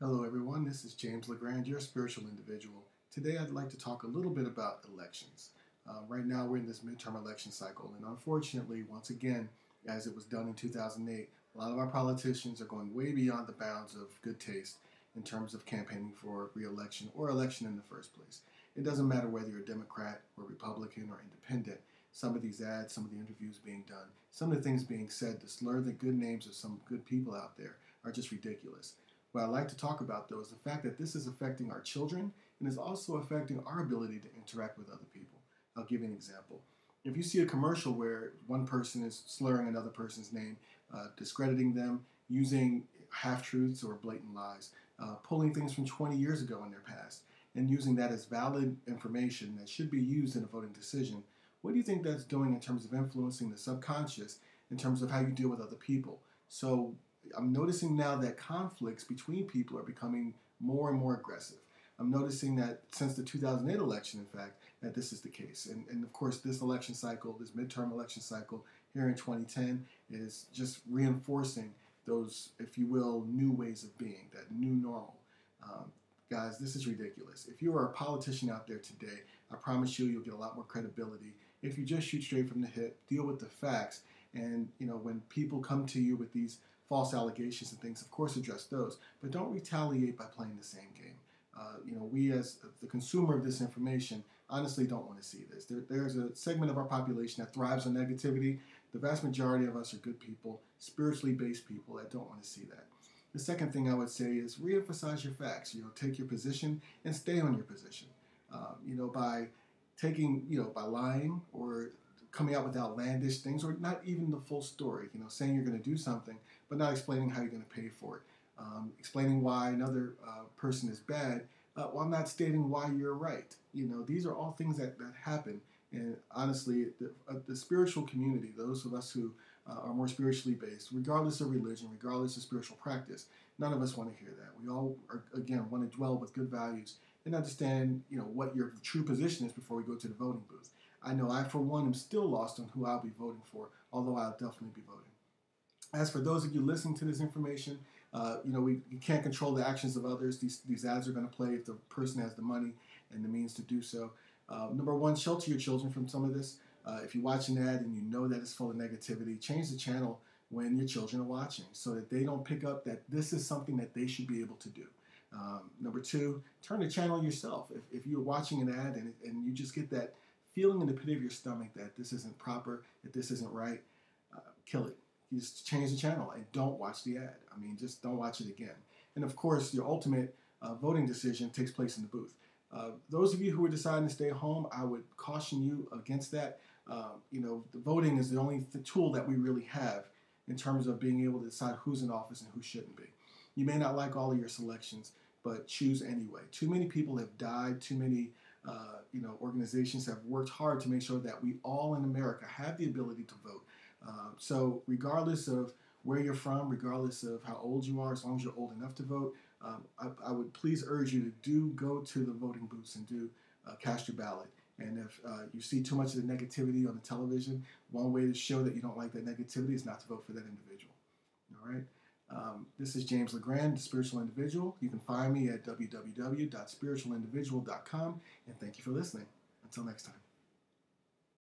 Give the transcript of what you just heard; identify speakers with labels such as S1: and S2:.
S1: Hello, everyone. This is James LeGrand, your spiritual individual. Today, I'd like to talk a little bit about elections. Right now, we're in this midterm election cycle, and unfortunately, once again, as it was done in 2008, a lot of our politicians are going way beyond the bounds of good taste in terms of campaigning for re-election or election in the first place. It doesn't matter whether you're a Democrat or Republican or independent. Some of these ads, some of the interviews being done, some of the things being said to slur the good names of some good people out there are just ridiculous. What I'd like to talk about, though, is the fact that this is affecting our children and is also affecting our ability to interact with other people. I'll give you an example. If you see a commercial where one person is slurring another person's name, discrediting them, using half-truths or blatant lies, pulling things from 20 years ago in their past, and using that as valid information that should be used in a voting decision, what do you think that's doing in terms of influencing the subconscious, in terms of how you deal with other people? So I'm noticing now that conflicts between people are becoming more and more aggressive. I'm noticing that since the 2008 election, in fact, that this is the case. And of course, this election cycle, this midterm election cycle here in 2010 is just reinforcing those, if you will, new ways of being, that new normal. Guys, this is ridiculous. If you are a politician out there today, I promise you'll get a lot more credibility if you just shoot straight from the hip, deal with the facts, and when people come to you with these false allegations and things, of course, address those, but don't retaliate by playing the same game. We as the consumer of this information honestly don't want to see this. There's a segment of our population that thrives on negativity. The vast majority of us are good people, spiritually based people that don't want to see that. The second thing I would say is reemphasize your facts. Take your position and stay on your position. By by lying or coming out with outlandish things, or not even the full story. Saying you're going to do something, but not explaining how you're going to pay for it. Explaining why another person is bad, while not stating why you're right. These are all things that happen. And honestly, the spiritual community, those of us who are more spiritually based, regardless of religion, regardless of spiritual practice, none of us want to hear that. We all, want to dwell with good values and understand, what your true position is before we go to the voting booth. I know I, for one, am still lost on who I'll be voting for, although I'll definitely be voting. As for those of you listening to this information, we can't control the actions of others. These ads are going to play if the person has the money and the means to do so. Number one, shelter your children from some of this. If you watch an ad and you know that it's full of negativity, change the channel when your children are watching so that they don't pick up that this is something that they should be able to do. Number two, turn the channel yourself. If you're watching an ad and you just get that feeling in the pit of your stomach that this isn't proper, that this isn't right, kill it. You just change the channel and don't watch the ad. Just don't watch it again. And of course, your ultimate voting decision takes place in the booth. Those of you who are deciding to stay home, I would caution you against that. The voting is the only tool that we really have in terms of being able to decide who's in office and who shouldn't be. You may not like all of your selections, but choose anyway. Too many people have died. Too many organizations have worked hard to make sure that we all in America have the ability to vote. So regardless of where you're from, regardless of how old you are, as long as you're old enough to vote, I would please urge you to do go to the voting booths and do cast your ballot. And if you see too much of the negativity on the television, one way to show that you don't like that negativity is not to vote for that individual. All right? This is James LeGrand, the Spiritual Individual. You can find me at www.spiritualindividual.com, and thank you for listening. Until next time.